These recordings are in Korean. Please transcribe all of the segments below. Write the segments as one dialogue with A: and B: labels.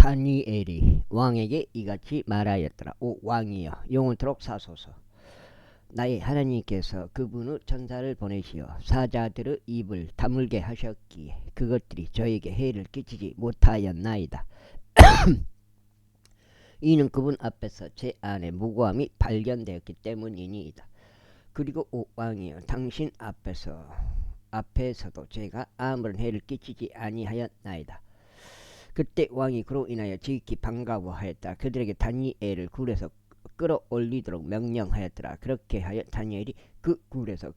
A: 다니엘이 왕에게 이같이 말하였더라. 오 왕이여, 영원토록 사소서. 나의 하나님께서 그분의 천사를 보내시어 사자들의 입을 다물게 하셨기에 그것들이 저에게 해를 끼치지 못하였나이다. 이는 그분 앞에서 제 안에 무고함이 발견되었기 때문이니이다. 그리고 오 왕이여, 당신 앞에서도 제가 아무런 해를 끼치지 아니하였나이다. 그때 왕이 그로 인하여 지극히 반가워하였다. 그들에게 다니엘을 굴에서 끌어올리도록 명령하였더라. 그렇게 하여 다니엘이 그 굴에서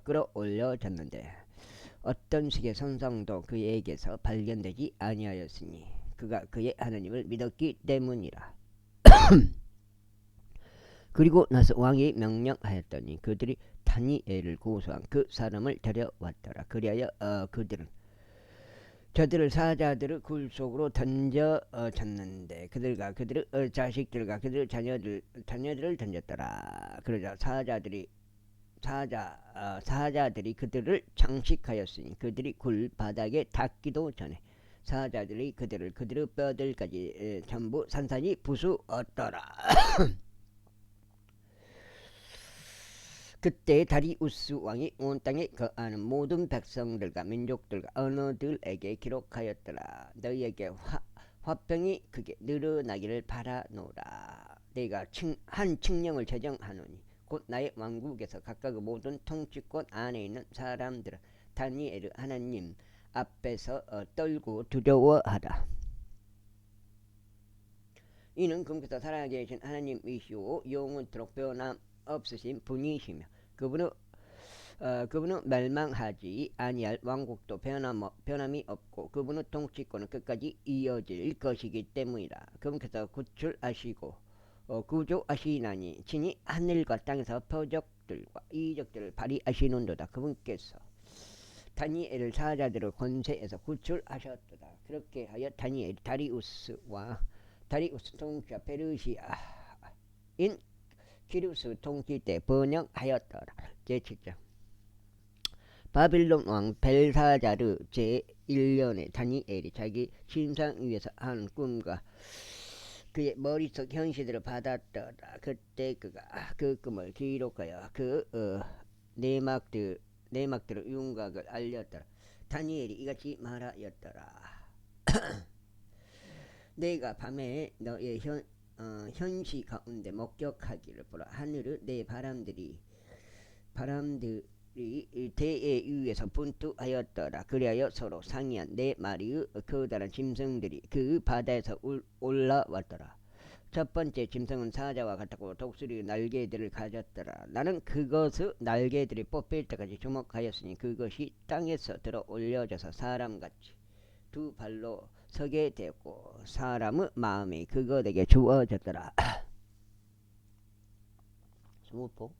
A: 끌어올려졌는데 어떤 식의 선상도 그에게서 발견되지 아니하였으니 그가 그의 하나님을 믿었기 때문이라. 그리고 나서 왕이 명령하였더니 그들이 다니엘을 고소한 그 사람을 데려왔더라. 그리하여 저들을 사자들의 굴 속으로 던져졌는데 그들과 그들의 자식들과 그들의 자녀들을 던졌더라. 그러자 사자들이 그들을 장식하였으니 그들이 굴 바닥에 닿기도 전에 사자들이 그들의 뼈들까지 전부 산산이 부수었더라. 그때 다리우스 왕이 온 땅에 거하는 모든 백성들과 민족들과 언어들에게 기록하였더라. 너희에게 화병이 크게 늘어나기를 바라노라. 내가 한 칙령을 제정하노니 곧 나의 왕국에서 각각의 모든 통치권 안에 있는 사람들은 다니엘의 하나님 앞에서 떨고 두려워하라. 이는 그분께서 살아계신 하나님이시오 영원토록 변함없으신 분이시며 그분은 멸망하지 아니할 왕국도 변함이 없고 그분의 통치권은 끝까지 이어질 것이기 때문이라. 그분께서 구조하시나니 친히 하늘과 땅에서 표적들과 이적들을 발휘하시는도다. 그분께서 다니엘을 사자들의 권세에서 구출하셨도다. 그렇게 하여 다니엘이 다리우스 통치자 페르시아인 키루스 통치 때 번영하였더라. 제7장. 바빌론 왕 벨사자르 제1년에 다니엘이 자기 침상 위에서 한 꿈과 그의 머릿속 현시들을 받았더라. 그때 그가 그 꿈을 기록하여 내막들의 윤곽을 알렸더라. 다니엘이 이같이 말하였더라. 내가 밤에 너의 현시 가운데 목격하기를 보라. 하늘의 내 바람들이 대에 위에서 분투하였더라. 그리하여 서로 상이한 네 마리의 커다란 짐승들이 그 바다에서 올라왔더라. 첫 번째 짐승은 사자와 같았고 독수리의 날개들을 가졌더라. 나는 그것의 날개들이 뽑힐 때까지 주목하였으니 그것이 땅에서 들어 올려져서 사람같이 두 발로 서게 되었고 사람의 마음이 그것에게 주어졌더라. 스무포.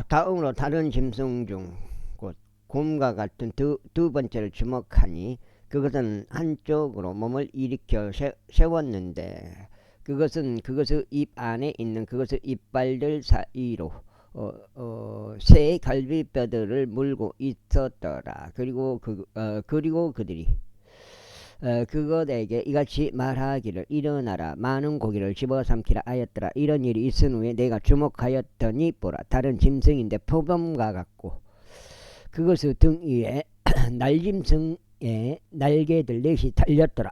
A: 다음으로 다른 짐승 중 곧 곰과 같은 두 번째를 주목하니 그것은 한쪽으로 몸을 일으켜 세웠는데 그것의 입 안에 있는 그것의 이빨들 사이로 새 갈비뼈들을 물고 있었더라. 그리고 그들이 그것에게 이같이 말하기를 일어나라 많은 고기를 집어삼키라 하였더라. 이런 일이 있은 후에 내가 주목하였더니 보라, 다른 짐승인데 표범과 같고 그것의 등 위에 날짐승의 날개들 넷이 달렸더라.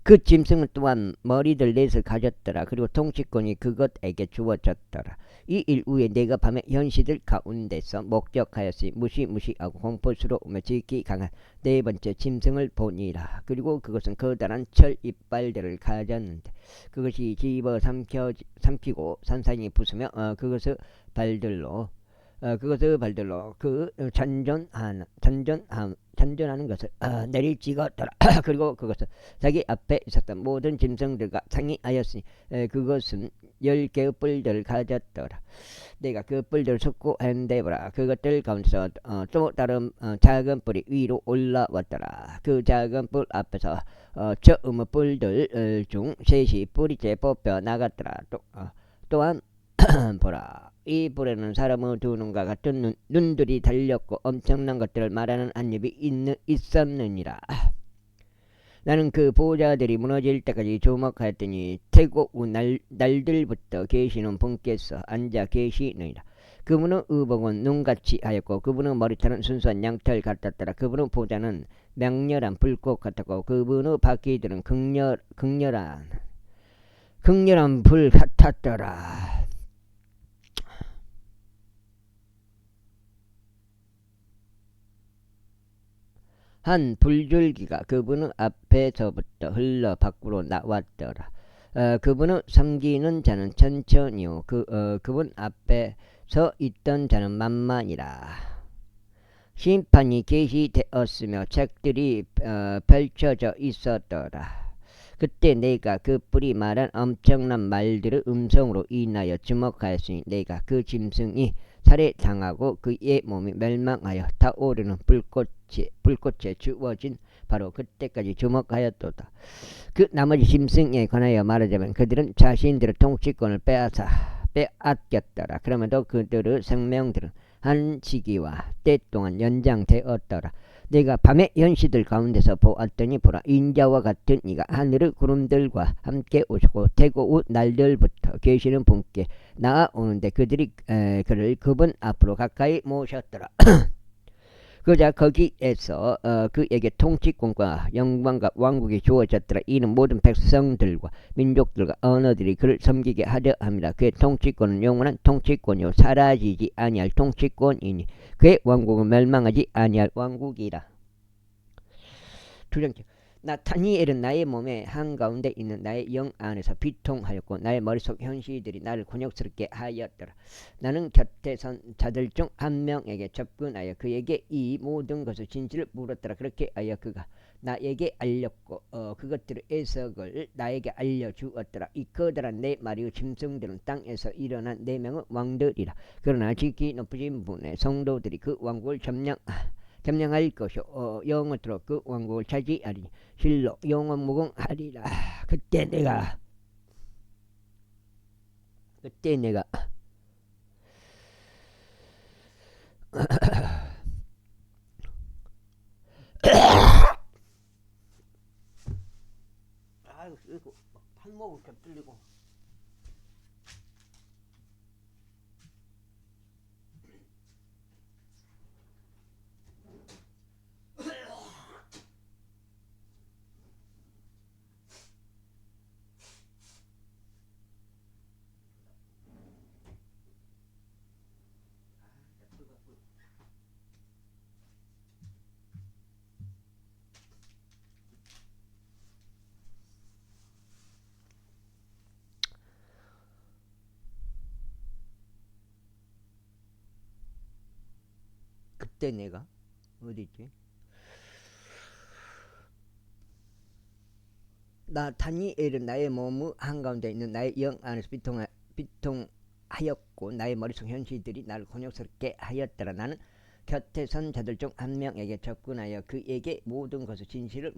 A: 그 짐승은 또한 머리들 넷을 가졌더라. 그리고 통치권이 그것에게 주어졌더라. 이 일 후에 내가 밤에 현시들 가운데서 목격하였으니 무시무시하고 공포스러우며 지극히 강한 네 번째 짐승을 보니라. 그리고 그것은 커다란 철 이빨들을 가졌는데 그것이 집어 삼키고 산산이 부수며 그것의 발들로 그 잔존하는 것을 내리찍었더라. 그리고 그것은 자기 앞에 있었던 모든 짐승들과 상의하였으니 그것은 10개의 뿔들을 가졌더라. 내가 그 뿔들을 숙고했는데 보라, 그것들 가운데서 또 다른 작은 뿔이 위로 올라왔더라. 그 작은 뿔 앞에서 처음의 뿔들 중 셋이 뿌리째 뽑혀 나갔더라. 또한 보라. 이 불에는 사람의 두 눈과 같은 눈들이 달렸고 엄청난 것들을 말하는 한 입이 있었느니라. 나는 그 보좌들이 무너질 때까지 주목하였더니 태고 후 날들부터 계시는 분께서 앉아 계시느니라. 그분의 의복은 눈같이 하였고 그분의 머리털은 순수한 양털 같았더라. 그분의 보좌는 맹렬한 불꽃 같았고 그분의 바퀴들은 극렬한 불 같았더라. 한 불줄기가 그분의 앞에서부터 흘러 밖으로 나왔더라. 그분을 섬기는 자는 천천히요 그분 앞에 서 있던 자는 만만이라. 심판이 계시되었으며 책들이 펼쳐져 있었더라. 그때 내가 그 뿔이 말한 엄청난 말들의 음성으로 인하여 주목하였으니 내가 그 짐승이 살해당하고 그의 몸이 멸망하여 타오르는 불꽃에 주어진 바로 그때까지 주목하였도다. 그 나머지 짐승에 관하여 말하자면 그들은 자신들의 통치권을 빼앗겼더라. 그러면도 그들의 생명들은 한 시기와 때 동안 연장되었더라. 내가 밤의 현시들 가운데서 보았더니 보라 인자와 같은 이가 하늘의 구름들과 함께 오시고 태고 후 날들부터 계시는 분께 나아오는데 그들이 그를 그분 앞으로 가까이 모셨더라. 그자 거기에서 그에게 통치권과 영광과 왕국이 주어졌더라. 이는 모든 백성들과 민족들과 언어들이 그를 섬기게 하려 합니다. 그의 통치권은 영원한 통치권이요 사라지지 아니할 통치권이니 그의 왕국은 멸망하지 아니할 왕국이라. 두장째. 나 다니엘은 나의 몸의 한가운데 있는 나의 영 안에서 비통하였고 나의 머릿속 현시들이 나를 곤욕스럽게 하였더라. 나는 곁에 선 자들 중 한 명에게 접근하여 그에게 이 모든 것을 진실을 물었더라. 그렇게 하여 그가 나에게 알렸고 그것들의 해석을 나에게 알려주었더라. 이 커다란 네 마리의 짐승들은 땅에서 일어난 네 명의 왕들이라. 그러나 지극히 높으신 분의 성도들이 그 왕국을 점령할 것이요 영원토록 그 왕국을 차지하리니 실로 영원 무궁하리라. 그때 내가 아유 이거 한 모금 겹들리고 그때 내가 어디있지? 나 다니엘은 나의 몸의 한가운데 있는 나의 영 안에서 비통하였고 나의 머릿속 현실들이 나를 곤욕스럽게 하였더라. 나는 곁에 선 자들 중 한 명에게 접근하여 그에게 모든 것의 진실을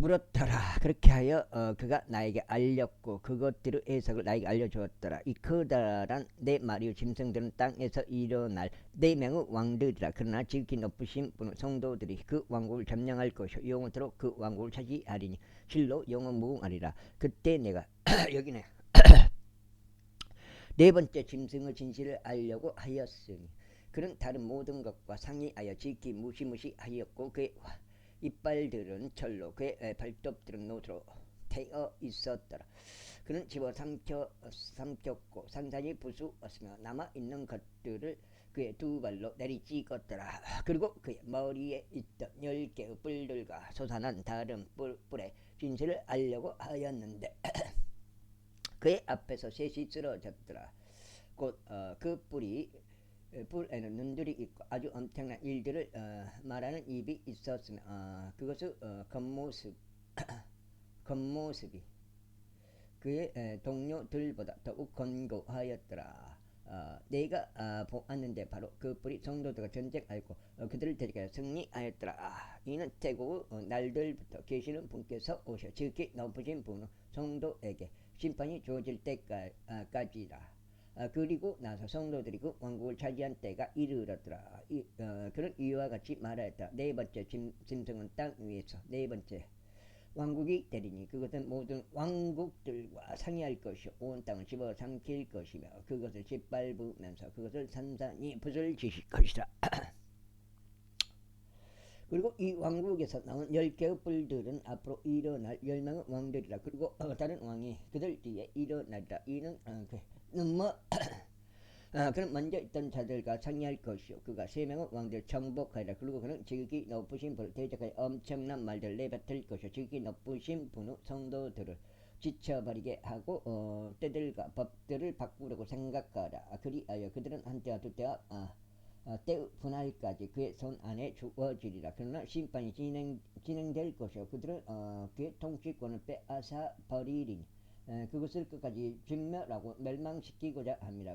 A: 물었더라. 그렇게 하여 그가 나에게 알렸고 그것들의 해석을 나에게 알려주었더라. 이 커다란 네 마리의 짐승들은 땅에서 일어날 네 명의 왕들이라. 그러나 지극히 높으신 분의 성도들이 그 왕국을 점령할 것이요 영원토록 그 왕국을 차지하리니 실로 영원 무궁하리라. 그때 내가 여기네. 네 번째 짐승의 진실을 알려고 하였으니 그는 다른 모든 것과 상이하여 지극히 무시무시하였고 그의 이빨들은 철로 그의 발톱들은 노트로 태어 있었더라. 그는 집어삼켰고 산산이 부수었으며 남아있는 것들을 그의 두 발로 내리찍었더라. 그리고 그의 머리에 있던 10개의 뿔들과 솟아난 다른 뿔의 진실을 알려고 하였는데 그의 앞에서 셋이 쓰러졌더라. 곧 그 뿔에는 눈들이 있고 아주 엄청난 일들을 말하는 입이 있었으며 그것의 겉모습이 그의 동료들보다 더욱 견고하였더라. 내가 보았는데 바로 그 뿔이 성도들과 전쟁하였고 그들을 데리고 승리하였더라. 이는 태고의 날들부터 계시는 분께서 오셔 지극히 높으신 분의 성도에게 심판이 주어질 때까지라. 그리고 나서 성도들이 그 왕국을 차지한 때가 이르렀더라. 그런 이와 같이 말하였다. 네 번째 짐승은 땅 위에서 네 번째 왕국이 되리니 그것은 모든 왕국들과 상의할 것이요 온 땅을 집어삼킬 것이며 그것을 짓밟으면서 그것을 산산이 부술지실 것이라. 그리고 이 왕국에서 나온 10개의 뿔들은 앞으로 일어날 10명의 왕들이라. 그리고 다른 왕이 그들 뒤에 일어나리라. 이는 그는 먼저 있던 자들과 상의할 것이요 그가 3명의 왕들 정복하리라. 그리고 그는 지극히 높으신 분을 대적하여 엄청난 말들을 내뱉을 것이요 지극히 높으신 분의 성도들을 지쳐버리게 하고 때들과 법들을 바꾸려고 생각하라. 그리하여 그들은 한때와 두때와 때의 분할까지 그의 손 안에 주어지리라. 그러나 심판이 진행될 것이요 그들은 그의 통치권을 빼앗아 버리리니 그것을 끝까지 진멸하고 멸망시키고자 합니다.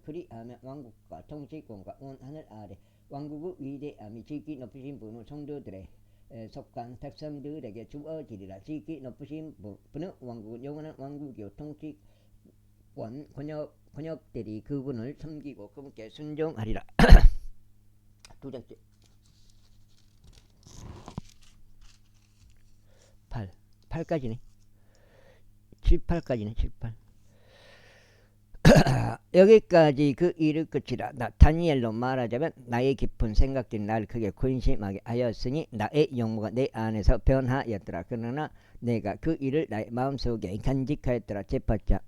A: 그리하면 왕국과 통치권과 온 하늘 아래 왕국의 위대함이 지극히 높으신 분의 성도들의 속한 백성들에게 주어지리라. 지극히 높으신 분의 왕국은 영원한 왕국이요 통치권 권역들이 그분을 섬기고 그분께 순종하리라. 두 번째 8까지네. 7, 8까지네. 7, 8 여기까지 그 일을 끝이라. 다니엘로 말하자면 나의 깊은 생각들이 나를 크게 근심하게 하였으니 나의 영모가 내 안에서 변하였더라. 그러나 내가 그 일을 나의 마음속에 간직하였더라. 제팔장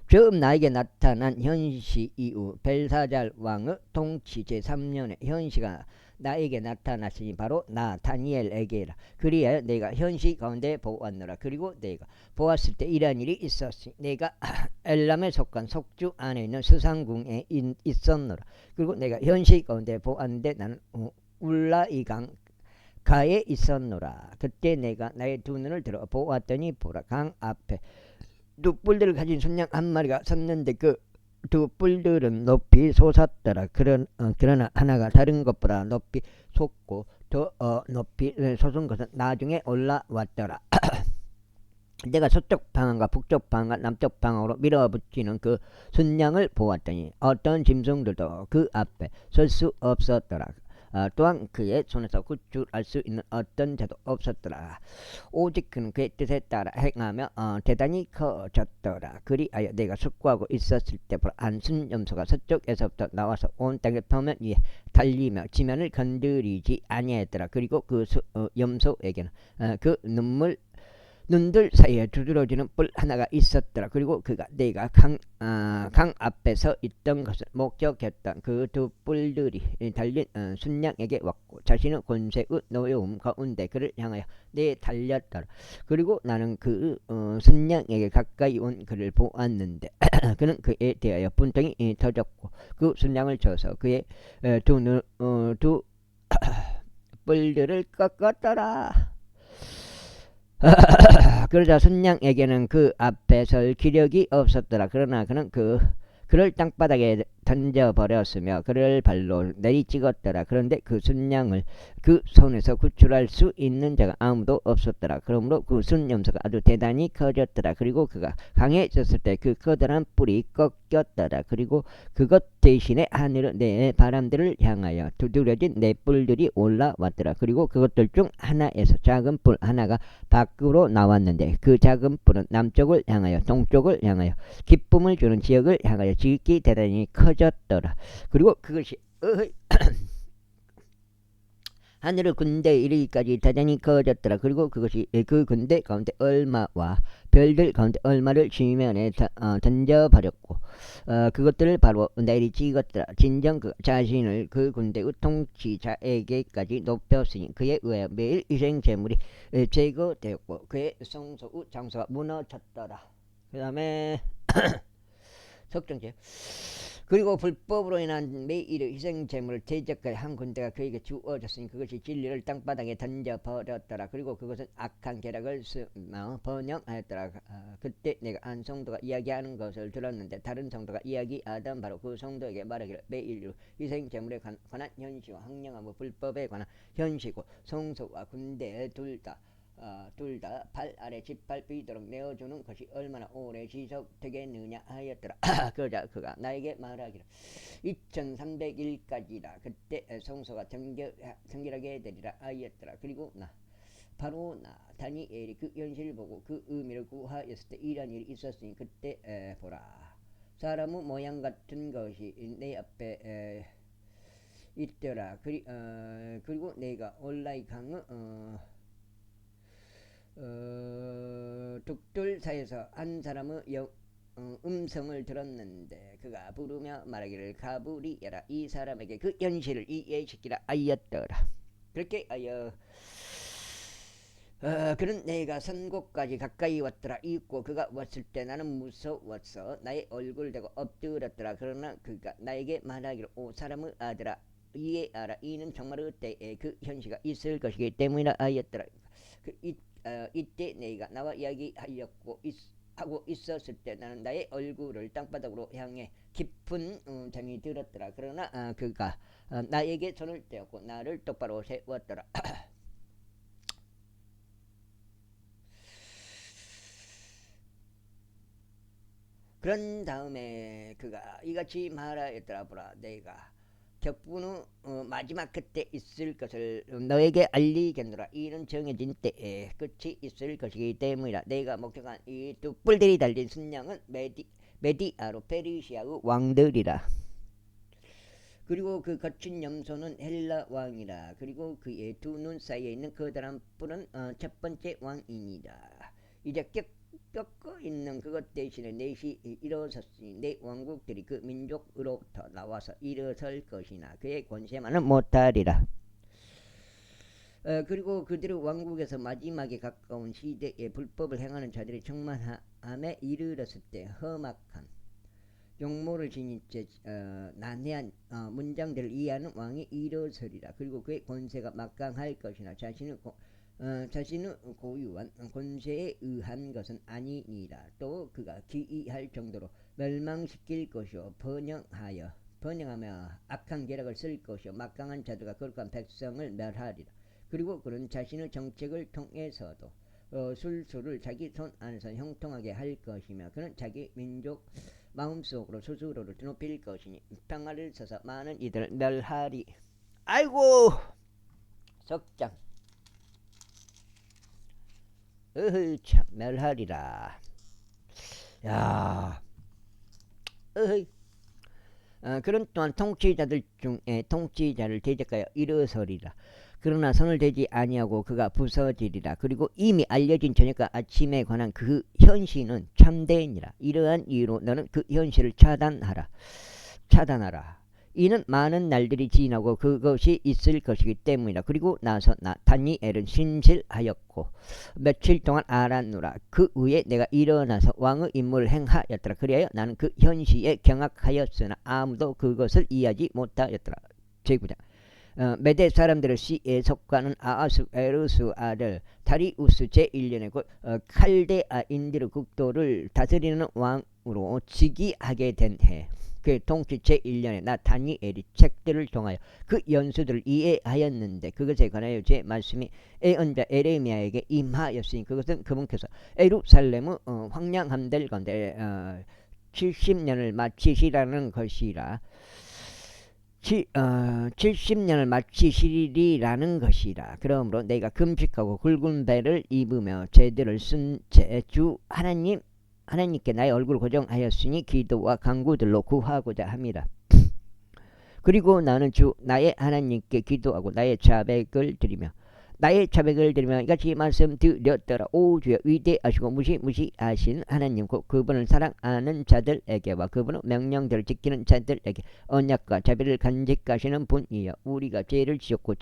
A: 처음 나에게 나타난 현시 이후 벨사잘 왕의 통치 제3년에 현시가 나에게 나타났으니 바로 나 다니엘에게라. 그리하여 내가 현시 가운데 보았노라. 그리고 내가 보았을 때 이러한 일이 있었으니 내가 엘람에 속한 속주 안에 있는 스상궁에 있었노라. 그리고 내가 현시 가운데 보았는데 나는 울라이강 가에 있었노라. 그때 내가 나의 두 눈을 들어 보았더니 보라, 강 앞에 두 뿔들을 가진 순양 한 마리가 섰는데 그 두 뿔들은 높이 솟았더라. 그러나 하나가 다른 것보다 높이 솟고 더 높이 솟은 것은 나중에 올라왔더라. 내가 서쪽 방향과 북쪽 방향과 남쪽 방향으로 밀어붙이는 그 순양을 보았더니 어떤 짐승들도 그 앞에 설 수 없었더라. 또한 그의 손에서 구출할 수 있는 어떤 자도 없었더라. 오직 그는 그의 뜻에 따라 행하며 대단히 커졌더라. 그리하여 내가 숙고하고 있었을 때 한 순염소가 서쪽에서부터 나와서 온 땅의 표면 위에 달리며 지면을 건드리지 아니하였더라. 그리고 그 염소에게는 그 눈들 사이에 두드러지는 뿔 하나가 있었더라. 그리고 그가 내가 강 앞에 서 있던 것을 목격했던 그 두 뿔들이 달린 순양에게 왔고 자신의 권세의 노여움 가운데 그를 향하여 달렸더라. 그리고 나는 그 순양에게 가까이 온 그를 보았는데 그는 그에 대하여 분통이 터졌고 그 순양을 쳐서 그의 두 뿔들을 꺾었더라. 그러자 순양에게는 그 앞에 설 기력이 없었더라. 그러나 그는 그를 땅바닥에 던져버렸으며 그를 발로 내리찍었더라. 그런데 그 순양을 그 손에서 구출할 수 있는 자가 아무도 없었더라. 그러므로 그 순염소가 아주 대단히 커졌더라. 그리고 그가 강해졌을 때 그 커다란 뿔이 꺾였더라. 그리고 그것 대신에 하늘의 네 바람들을 향하여 두드려진 네 뿔들이 올라왔더라. 그리고 그것들 중 하나에서 작은 뿔 하나가 밖으로 나왔는데 그 작은 뿔은 남쪽을 향하여 동쪽을 향하여 기쁨을 주는 지역을 향하여 지극히 대단히 커졌더라. 그리고 그것이 하늘의 군대에 이르기까지 대단히 커졌더라. 그리고 그것이 그 군대 가운데 얼마와 별들 가운데 얼마를 지면에 던져버렸고 그것들을 바로 내리찍었더라. 진정 그 자신을 그 군대의 통치자에게까지 높였으니 그에 의하여 매일 희생제물이 제거되었고 그의 성소의 장소가 무너졌더라. 그 다음에 석정제. 그리고 불법으로 인한 매일의 희생제물을 대적하여 한 군대가 그에게 주어졌으니 그것이 진리를 땅바닥에 던져버렸더라. 그리고 그것은 악한 계략을 번영하였더라. 그때 내가 한 성도가 이야기하는 것을 들었는데 다른 성도가 이야기하던 바로 그 성도에게 말하기를 매일 희생제물에 관한 현시와 항령하고 불법에 관한 현시고 성소와 군대 둘 다 둘 다 발 아래 짓밟히도록 내어주는 것이 얼마나 오래 지속되겠느냐 하였더라. 그러자 그가 나에게 말하기를 2300일까지라. 그때 성소가 정결하게 되리라 하였더라. 그리고 바로 다니엘이 그 현실을 보고 그 의미를 구하였을 때 이런 일이 있었으니 그때 보라, 사람의 모양 같은 것이 내 앞에 있더라. 그리고 내가 올라이 강의 독들 사이에서 한 사람의 음성을 들었는데 그가 부르며 말하기를 가브리엘아, 이 사람에게 그 현실을 이해시키라 하였더라. 그렇게 하여 그는 내가 선 곳까지 가까이 왔더라. 있고 그가 왔을 때 나는 무서웠어 나의 얼굴 대고 엎드렸더라. 그러나 그가 나에게 말하기를 오 사람의 아들아, 이해하라. 이는 정말 그때에 그 현실이 있을 것이기 때문이라 하였더라. 이때 내가 나와 이야기하려고 하고 있었을 때 나는 나의 얼굴을 땅바닥으로 향해 깊은 잠이 들었더라. 그러나 그가 나에게 손을 떼었고 나를 똑바로 세웠더라. 그런 다음에 그가 이같이 말하였더라. 보라, 내가 격분의 마지막 그때 있을 것을 너에게 알리겠노라. 이는 정해진 때에 끝이 있을 것이기 때문이라. 내가 목격한 이 두 뿔들이 달린 순양은 메디아로 페르시아의 왕들이라. 그리고 그 거친 염소는 헬라 왕이라. 그리고 그의 두 눈 사이에 있는 커다란 뿔은 첫 번째 왕이니라. 이제 꺾어 있는 그것 대신에 넷이 일어섰으니 네 왕국들이 그 민족으로부터 나와서 일어설 것이나 그의 권세만은 못하리라. 그리고 그들의 왕국에서 마지막에 가까운 시대에 불법을 행하는 자들이 충만함에 이르렀을 때 험악한 용모를 지닌 채 난해한 문장들을 이해하는 왕이 일어서리라. 그리고 그의 권세가 막강할 것이나 자신의 고유한 권세에 의한 것은 아니니라. 또 그가 기이할 정도로 멸망시킬 것이요 번영하며 악한 계략을 쓸 것이요 막강한 자들과 거룩한 백성을 멸하리라. 그리고 그는 자신의 정책을 통해서도 술수를 자기 손 안에서 형통하게 할 것이며 그는 자기 민족 마음속으로 스스로를 드높일 것이니 평화를 써서 많은 이들을 멸하리. 아이고 석장 참 멸하리라. 야, 그런 또한 통치자들 중에 통치자를 대적하여 일어서리라. 그러나 손을 대지 아니하고 그가 부서지리라. 그리고 이미 알려진 저녁과 아침에 관한 그 현실은 참되니라. 이러한 이유로 너는 그 현실을 차단하라. 이는 많은 날들이 지나고 그것이 있을 것이기 때문이라. 그리고 나서 다니엘은 신실하였고 며칠 동안 알았노라. 그 후에 내가 일어나서 왕의 임무를 행하였더라. 그리하여 나는 그 현시에 경악하였으나 아무도 그것을 이해하지 못하였더라. 제9장 메대 사람들의 시에 속하는 아하수에르스 아들 다리우스 제1년에 곧 칼데아인들의 국도를 다스리는 왕으로 즉위하게 된 해, 그 통치 제1년에 나 다니엘이 책들을 통하여 그 연수들을 이해하였는데 그것에 관하여 제 말씀이 예언자 에레미야에게 임하였으니 그것은 그분께서 예루살렘의 황량함될 건데 70년을 마치시라는 것이라. 70년을 마치시리라는 것이라. 그러므로 내가 금식하고 굵은 배를 입으며 제들을 쓴 채 주 하나님께 나의 얼굴을 고정하였으니 기도와 간구들로 구하고자 함이라. 그리고 나는 주 나의 하나님께 기도하고 나의 자백을 드리며 이같이 말씀드렸더라. 오 주여, 위대하시고 무시무시하신 하나님, 그분을 사랑하는 자들에게와 그분의 명령들을 지키는 자들에게 언약과 자비를 간직하시는 분이여, 우리가 죄를 지었고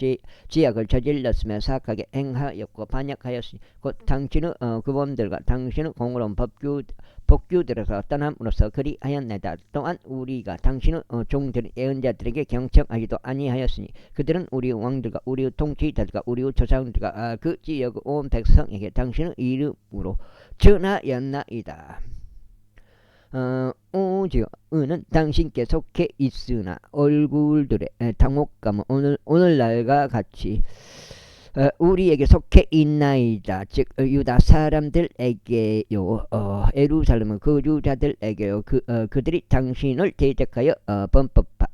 A: 죄악을 저질렀으며 사악하게 행하였고 반역하였으니 곧 당신의 구범들과 당신의 공의로운 법규들에서 떠남으로써 그리하였나이다. 또한 우리가 당신의 종들인 예언자들에게 경청하지도 아니하였으니 그들은 우리의 왕들과 우리의 통치자들과 우리의 조상들과 그 지역의 온 백성에게 당신의 이름으로 전하였나이다. 오직 은은 당신께 속해 있으나 얼굴들의 당혹감은 오늘날과 같이 우리에게 속해 있나이다. 즉 유다 사람들에게요. 예루살렘 거주자들에게요. 그들이 당신을 대적하여 범법하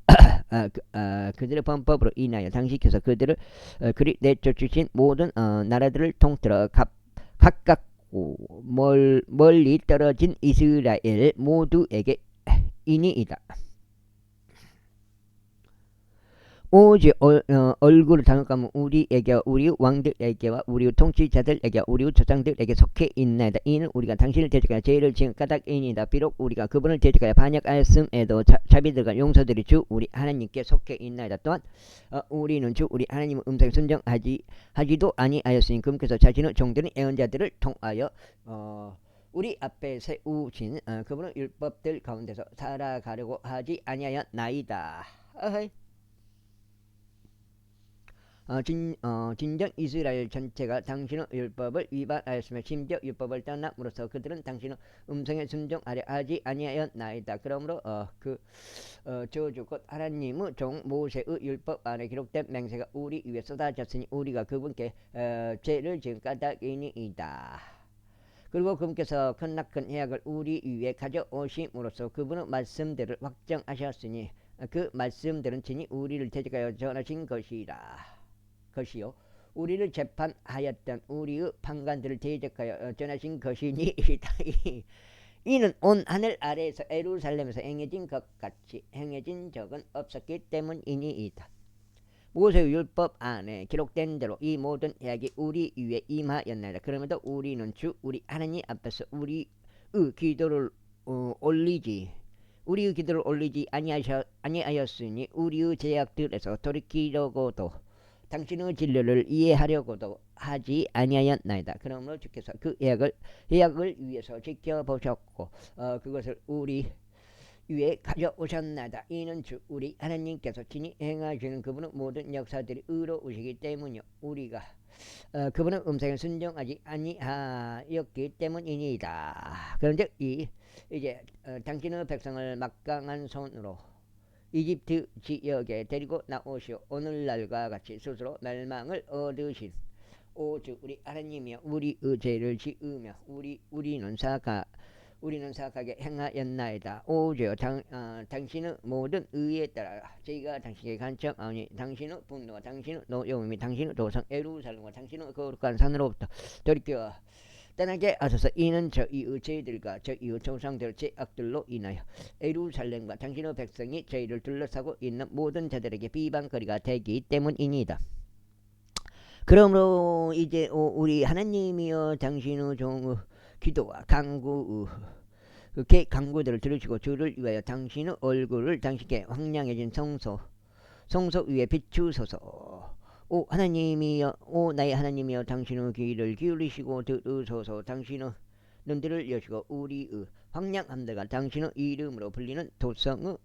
A: 그들의 범법으로 인하여 당신께서 그들을 그리 내쫓으신 모든 나라들을 통틀어 각각 멀리 떨어진 이스라엘 모두에게 이니이다. 오직 얼굴을 당혹하면 우리에게 우리 왕들에게와 우리 통치자들에게 우리 조상들에게 속해 있나이다. 이는 우리가 당신을 대적하여 죄를 지은 까닭이니이다. 비록 우리가 그분을 대적하여 반역하였음에도 자비들과 용서들이 주 우리 하나님께 속해 있나이다. 또한 우리는 주 우리 하나님의 음성에 순종하지도 아니하였으니 그분께서 자신의 종들인 애언자들을 통하여 우리 앞에 세우신 그분의 율법들 가운데서 살아가려고 하지 아니하였나이다. 진정 이스라엘 전체가 당신의 율법을 위반하였으며 심지어 율법을 떠남으로써 그들은 당신의 음성에 순종하려 하지 아니하였나이다. 그러므로 저주 곧 하나님의 종 모세의 율법 안에 기록된 맹세가 우리 위에 쏟아졌으니 우리가 그분께 죄를 지은 까닭이니이다. 그리고 그분께서 크나큰 해악을 우리 위에 가져오심으로써 그분의 말씀들을 확정하셨으니 그 말씀들은 친히 우리를 대적하여 전하신 것이요 우리를 재판하였던 우리의 판관들을 대적하여 전하신 것이니이다. 이는 온 하늘 아래에서 예루살렘에서 행해진 것 같이 행해진 적은 없었기 때문이니이다. 모세의 율법 안에 기록된 대로 이 모든 해악이 우리 위에 임하였나이다. 그러면도 우리는 주 우리 하나님 앞에서 우리의 기도를 올리지 아니하였으니 우리의 죄악들에서 돌이키려고도 당신의 진리를 이해하려고도 하지 아니하였나이다. 그러므로 주께서 그 예약을 위해서 지켜보셨고 그것을 우리 위에 가져오셨나이다. 이는 주 우리 하나님께서 친히 행하시는 그분의 모든 역사들이 의로우시기 때문이요 우리가 그분의 음성에 순종하지 아니하였기 때문이니이다. 그런즉 이제 당신의 백성을 막강한 손으로 이집트 지역에 데리고 나오시오. 오늘날과 같이 스스로 멸망을 얻으신 오주 우리 하나님이여 우리의 죄를 지으며 우리는 사악하게 행하였나이다. 오주여 당신의 모든 의에 따라 저희가 당신에게 간청하오니 당신의 분노와 당신의 노여움이 당신의 도성 예루살렘과 당신의 거룩한 산으로부터 돌이켜 떠나게 하소서. 이는 저희의 죄들과 저희의 조상들의 죄악들로 인하여 예루살렘과 당신의 백성이 저희를 둘러싸고 있는 모든 자들에게 비방거리가 되기 때문이니이다. 그러므로 이제 우리 하나님이여 당신의 종의 기도와 강구들을 들으시고 주를 위하여 당신의 얼굴을 당신께 황량해진 성소 위에 비추소서. 오 나의 하나님이여 당신의 귀를 기울이시고 들으소서. 당신의 눈들을 여시고 우리의 황량함들과 당신의 이름으로 불리는 도성을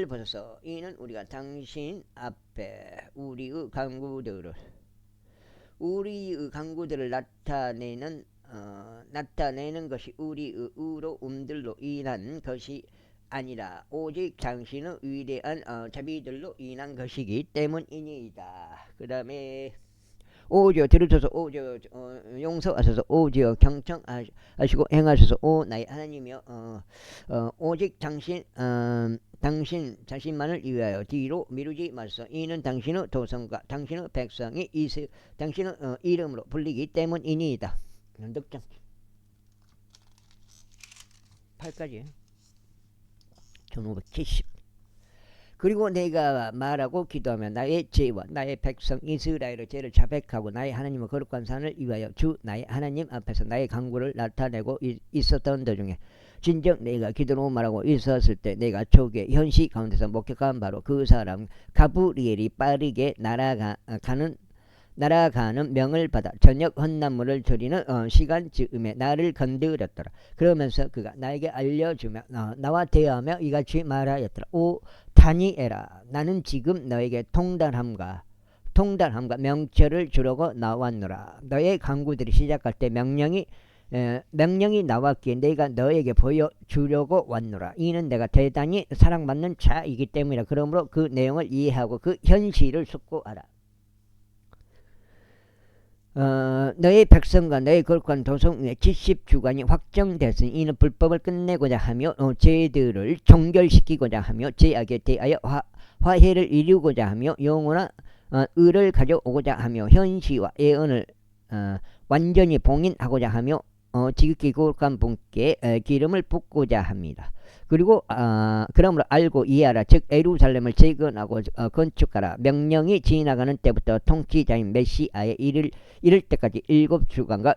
A: 보소서. 이는 우리가 당신 앞에 우리의 강구들을 나타내는 것이 우리의 의로움들로 인한 것이 아니라 오직 당신의 위대한 자비들로 인한 것이기 때문이니이다. 그 다음에 오지어 들으소서. 오지어 용서하소서. 오지어 경청하시고 행하소서. 오 나의 하나님이여 오직 당신 자신만을 위하여 뒤로 미루지 마소서. 이는 당신의 도성과 당신의 백성이 당신의 이름으로 불리기 때문이니이다. 득장 8까지 1570. 그리고 내가 말하고 기도하며 나의 죄와 나의 백성 이스라엘의 죄를 자백하고 나의 하나님의 거룩한 산을 위하여 주 나의 하나님 앞에서 나의 강구를 나타내고 있었던 도중에 진정 내가 기도로 말하고 있었을 때 내가 초기에 현시 가운데서 목격한 바로 그 사람 가브리엘이 빠르게 날아가는 명을 받아 저녁 헌난물을 드리는 시간쯤에 나를 건드렸더라. 그러면서 그가 나에게 알려주며 나와 대화하며 이같이 말하였더라. 오 다니엘아, 나는 지금 너에게 통달함과 명철을 주려고 나왔노라. 너의 강구들이 시작할 때 명령이 나왔기에 내가 너에게 보여주려고 왔노라. 이는 내가 대단히 사랑받는 자이기 때문이라. 그러므로 그 내용을 이해하고 그 현실을 숙고하라. 너의 백성과 너의 거룩한 도성 위에 70주간이 확정됐으니 이는 불법을 끝내고자 하며 죄들을 종결시키고자 하며 죄악에 대하여 화해를 이루고자 하며 영원한 의를 가져오고자 하며 현시와 예언을 완전히 봉인하고자 하며 지극히 거룩한 분께 기름을 붓고자 합니다. 그리고 그러므로 알고 이해하라. 즉 예루살렘을 재건하고 건축하라. 명령이 지나가는 때부터 통치자인 메시아에 이를 때까지 7주간과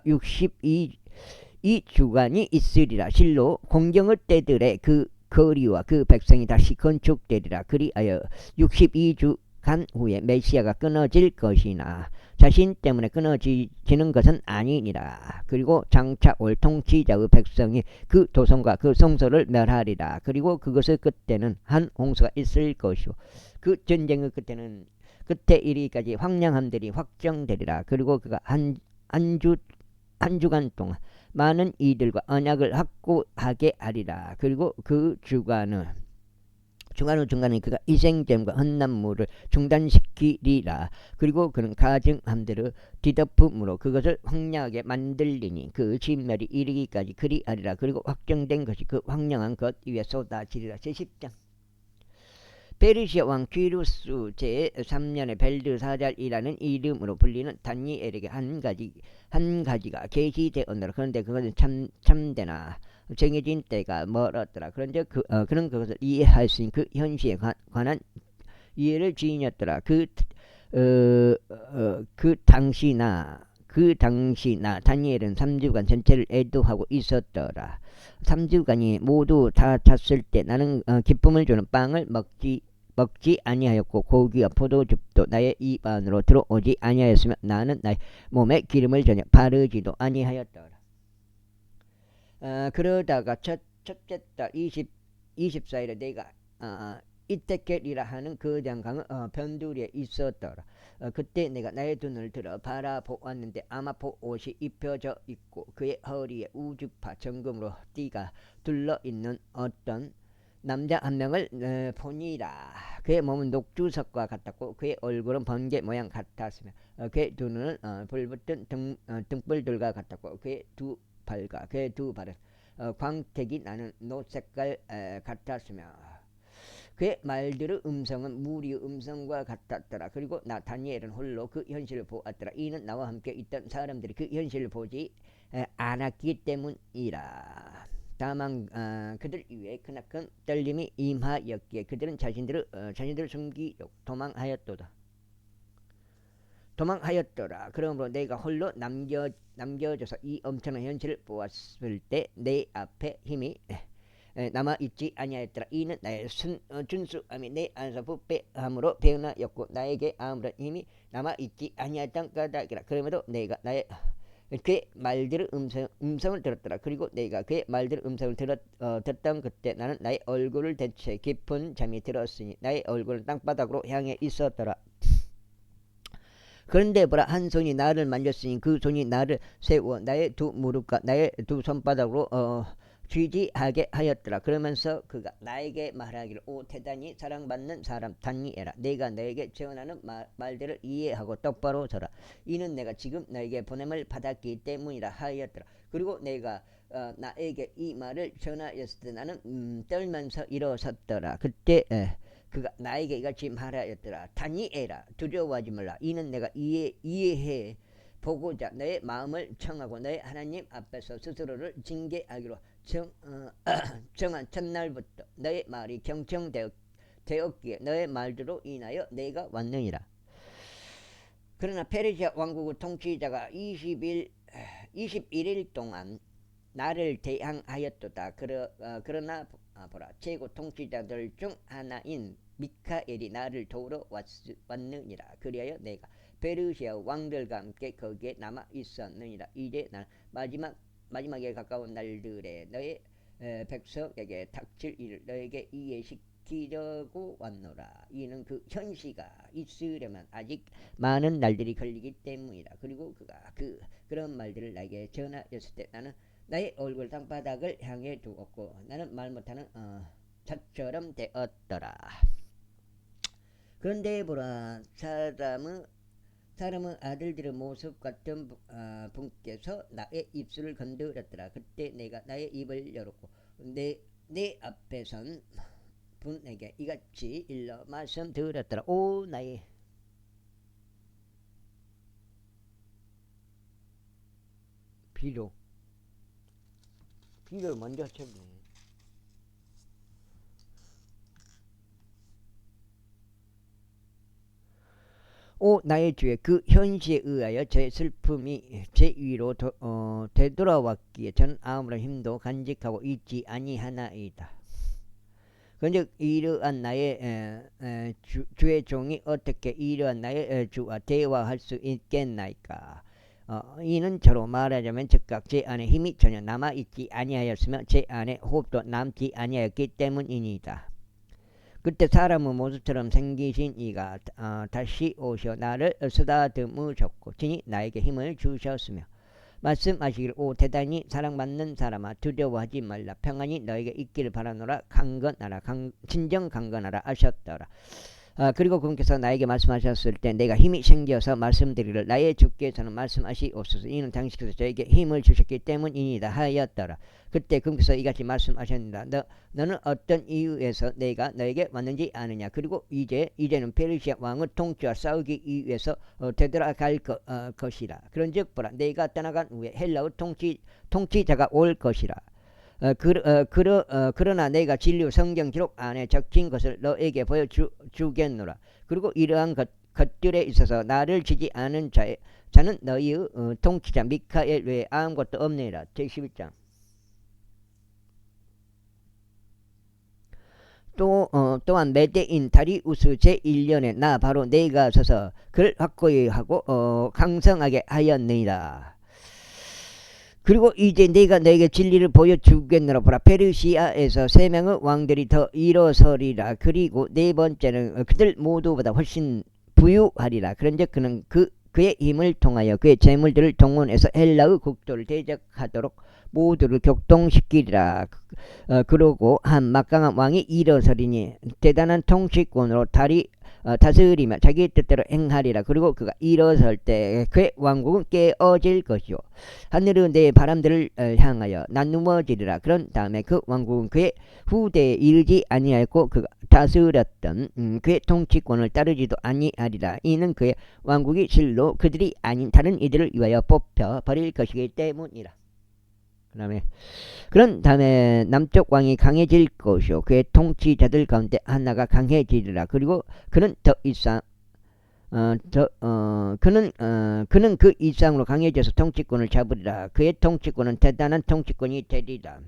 A: 62주간이 있으리라. 실로 공경의 때들의 그 거리와 그 백성이 다시 건축되리라. 그리하여 62주간 후에 메시아가 끊어질 것이나 자신 때문에 끊어지는 것은 아니니라. 그리고 장차 올 통치자의 백성이 그 도성과 그 성소를 멸하리라. 그리고 그것의 끝에는 한 홍수가 있을 것이요 그 전쟁의 끝에 이르기까지 황량함들이 확정되리라. 그리고 그가 한 주간 동안 많은 이들과 언약을 확고하게 하리라. 그리고 그 주간은 중간에 그가 희생됨과 헌납물을 중단시키리라. 그리고 그는 가증함대로 뒤덮음으로 그것을 황량하게 만들리니 그 진멸이 이르기까지 그리하리라. 그리고 확정된 것이 그 황량한 것 위에 쏟아지리라. 제10장. 페르시아 왕 퀴루스 제3년에 벨드사잘이라는 이름으로 불리는 다니엘에게 한 가지가 계시되었노라. 그런데 그것은 참되나 정해진 때가 멀었더라. 그런데 그는 그것을 이해할 수 있는 그 현시에 관한 이해를 지녔더라. 그 당시나 다니엘은 3주간 전체를 애도하고 있었더라. 3주간이 모두 다 찼을 때 나는 기쁨을 주는 빵을 먹지 아니하였고 고기와 포도즙도 나의 입 안으로 들어오지 아니하였으며 나는 나의 몸에 기름을 전혀 바르지도 아니하였더라. 그러다가 첫째 달 24일에 내가 이테켈이라 하는 거대한 강의 변두리에 있었더라. 그때 내가 나의 눈을 들어 바라보았는데 아마포 옷이 입혀져 있고 그의 허리에 우주파 정금으로 띠가 둘러있는 어떤 남자 한 명을 보니라. 그의 몸은 녹주석과 같았고 그의 얼굴은 번개 모양 같았으며 그의 두 눈은 불붙은 등불들과 같았고 그의 두 발과 그의 두 발은 광택이 나는 노색깔 같았으며 그의 말들의 음성은 무리의 음성과 같았더라. 그리고 나 다니엘은 홀로 그 현실을 보았더라. 이는 나와 함께 있던 사람들이 그 현실을 보지 않았기 때문이라. 다만 그들 위에 크나큰 떨림이 임하였기에 그들은 자신들을 숨기려 도망하였더라. 그러므로 내가 홀로 남겨져서 이 엄청난 현실을 보았을 때 내 앞에 힘이 남아있지 아니하였더라. 이는 나의 준수함이 내 안에서 부패함으로 배어나였고 나에게 아무런 힘이 남아있지 아니하였던 까닭이라. 그럼에도 내가 그의 말들의 음성을 들었더라. 그리고 내가 그의 말들의 음성을 듣던 그때 나는 나의 얼굴을 대체 깊은 잠이 들었으니 나의 얼굴은 땅바닥으로 향해 있었더라. 그런데 보라, 한 손이 나를 만졌으니 그 손이 나를 세워 나의 두 무릎과 나의 두 손바닥으로 쥐지하게 하였더라. 그러면서 그가 나에게 말하기를 오 대단히 사랑받는 사람 다니엘아, 내가 너에게 전하는 말들을 이해하고 똑바로 서라. 이는 내가 지금 너에게 보냄을 받았기 때문이라 하였더라. 그리고 내가 나에게 이 말을 전하였을 때 나는 떨면서 일어섰더라. 그때 그가 나에게 이같이 말하였더라. 다니엘아, 두려워하지 말라. 이는 내가 이해해 보고자 너의 마음을 청하고 너의 하나님 앞에서 스스로를 징계하기로 정한 첫날부터 너의 말이 경청되었기에 너의 말대로 인하여 내가 왔느니라. 그러나 페르시아 왕국의 통치자가 21일 동안 나를 대항하였도다. 그러나 보라, 최고 통치자들 중 하나인 미카엘이 나를 도우러 왔느니라. 그리하여 내가 페르시아 왕들과 함께 거기에 남아 있었느니라. 이제 나는 마지막에 가까운 날들에 너의 백성에게 닥칠 일을 너에게 이해시키려고 왔노라. 이는 그 현시가 있으려면 아직 많은 날들이 걸리기 때문이라. 그리고 그가 그런 말들을 나에게 전하였을 때 나는 나의 얼굴 땅바닥을 향해 두었고 나는 말 못하는 잣처럼 되었더라. 그런데 보라, 사람의 사람은 아들들의 모습 같은 분께서 나의 입술을 건드렸더라. 그때 내가 나의 입을 열었고 내 앞에 선 분에게 이같이 일러 말씀드렸더라. 오 나의 비를 먼저 쳤네. 오 나의 주의 그 현시에 의하여 제 슬픔이 제 위로 되돌아왔기에 저는 아무런 힘도 간직하고 있지 아니하나이다. 그런즉 이러한 나의 주의 종이 어떻게 이러한 나의 주와 대화할 수 있겠나이까. 이는 저로 말하자면 즉각 제 안에 힘이 전혀 남아있지 아니하였으며 제 안에 호흡도 남지 아니하였기 때문이니이다. 그때 사람의 모습처럼 생기신 이가 다시 오셔 나를 쓰다듬으셨고 친히 나에게 힘을 주셨으며 말씀하시기를 오 대단히 사랑받는 사람아 두려워하지 말라 평안이 너에게 있기를 바라노라 강건하라 진정 강건하라 하셨더라. 그리고 그분께서 나에게 말씀하셨을 때 내가 힘이 생겨서 말씀드리기를 나의 주께서는 말씀하시옵소서 이는 당신께서 저에게 힘을 주셨기 때문이니다 하였더라. 그때 그분께서 이같이 말씀하셨습니다. 너는 어떤 이유에서 내가 너에게 왔는지 아느냐. 그리고 이제는 페르시아 왕의 통치와 싸우기 위해서 되돌아갈 것이라. 그런즉 보라 내가 떠나간 후에 헬라의 통치자가 올 것이라. 그러나 내가 진리 성경 기록 안에 적힌 것을 너에게 보여주겠노라. 그리고 이러한 것들에 있어서 나를 지지 않은 자는 너희의 통치자 미카엘 외에 아무것도 없느니라. 제11장. 또한 메대인 다리우스 제1년에 나 바로 내가 서서 그를 확고히 하고 강성하게 하였느니라. 그리고 이제 내가 너에게 진리를 보여주겠노라. 보라 페르시아에서 3명의 왕들이 더 일어서리라. 그리고 네 번째는 그들 모두보다 훨씬 부유하리라. 그런즉 그는 그의 힘을 통하여 그의 재물들을 동원해서 헬라의 국토를 대적하도록 모두를 격동시키리라. 그러고 한 막강한 왕이 일어서리니 대단한 통치권으로 다스리며 자기 뜻대로 행하리라. 그리고 그가 일어설 때 그의 왕국은 깨어질 것이요 하늘은 내 바람들을 향하여 나누어지리라. 그런 다음에 그 왕국은 그의 후대에 이르지 아니하였고 그가 다스렸던 그의 통치권을 따르지도 아니하리라. 이는 그의 왕국이 실로 그들이 아닌 다른 이들을 위하여 뽑혀 버릴 것이기 때문이라. 그런 다음에 남쪽 왕이 강해질 것이요 그의 통치자들 가운데 하나가 강해지리라. 그리고 그는 더 이상 그는 그 이상으로 강해져서 통치권을 잡으리라. 그의 통치권은 대단한 통치권이 되리라.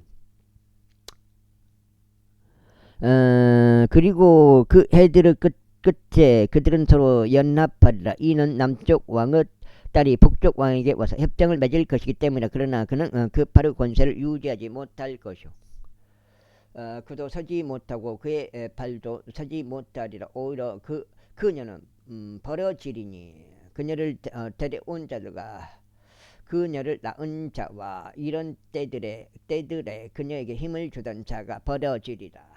A: 그리고 그 해들의 끝에 그들은 서로 연합하리라. 이는 남쪽 왕의 딸이 북쪽 왕에게 와서 협정을 맺을 것이기 때문이라. 그러나 그는 그 바로 권세를 유지하지 못할 것이요 그도 서지 못하고 그의 발도 서지 못하리라. 오히려 그녀는 버려지리니 그녀를 데려온 자들과 그녀를 낳은 자와 이런 때들에 그녀에게 힘을 주던 자가 버려지리라.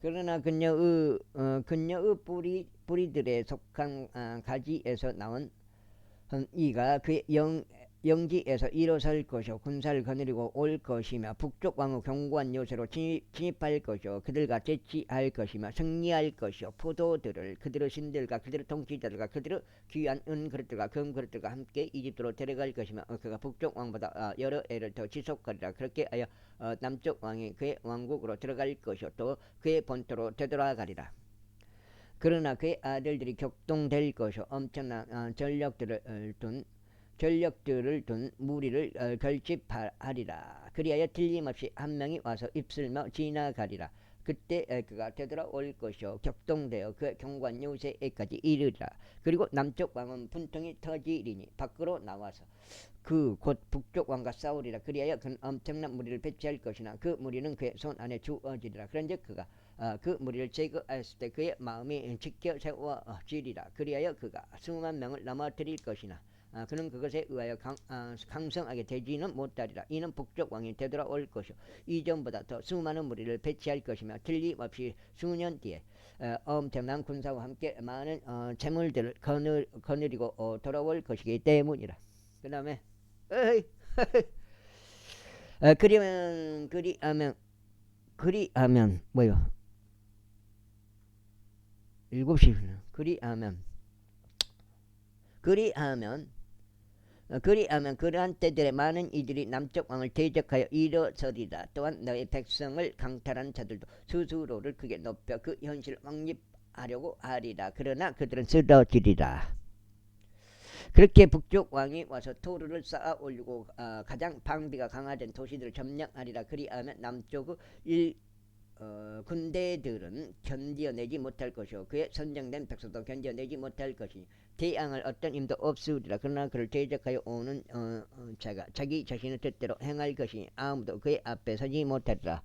A: 그러나 그녀의 뿌리들에 속한 가지에서 나온 이가 그의 영지에서 일어설 것이요 군사를 거느리고 올 것이며 북쪽 왕의 견고한 요새로 진입할 것이요 그들과 대치할 것이며 승리할 것이요 포도들을 그들의 신들과 그들의 통치자들과 그들의 귀한 은그릇들과 금그릇들과 함께 이집트로 데려갈 것이며 그가 북쪽 왕보다 여러 해를 더 지속하리라. 그렇게 하여 남쪽 왕이 그의 왕국으로 들어갈 것이요 또 그의 본토로 되돌아가리라. 그러나 그의 아들들이 격동될 것이요 엄청난 전력들을 둔 무리를 결집하리라. 그리하여 틀림없이 한 명이 와서 입술며 지나가리라. 그때 그가 되돌아올 것이요 격동되어 그 견고한 요새에까지 이르리라. 그리고 남쪽 왕은 분통이 터지리니 밖으로 나와서 그 곧 북쪽 왕과 싸우리라. 그리하여 그는 엄청난 무리를 배치할 것이나 그 무리는 그의 손 안에 주어지리라. 그런즉 그가 그 무리를 제거했을 때 그의 마음이 지켜 세워지리라. 그리하여 그가 수만 명을 넘어뜨릴 것이나 그는 그것에 의하여 강성하게 되지는 못하리라. 이는 북쪽 왕이 되돌아올 것이요 이전보다 더 수많은 무리를 배치할 것이며 틀림없이 수년 뒤에 엄청난 군사와 함께 많은 재물들을 거느리고 돌아올 것이기 때문이라. 그 다음에 그리하면 뭐요? 7시 그리하면 그러한 때들에 많은 이들이 남쪽 왕을 대적하여 일어서리라. 또한 너의 백성을 강탈한 자들도 스스로를 크게 높여 그 현실을 확립하려고 하리라. 그러나 그들은 쓰러지리라. 그렇게 북쪽 왕이 와서 토르를 쌓아 올리고 가장 방비가 강화된 도시들을 점령하리라. 그리하면 남쪽의 군대들은 견디어내지 못할 것이요 그의 선정된 백성도 견디어내지 못할 것이니 대항할 어떤 힘도 없으리라. 그러나 그를 대적하여 오는 자가 자기 자신의 뜻대로 행할 것이니 아무도 그의 앞에 서지 못하리라.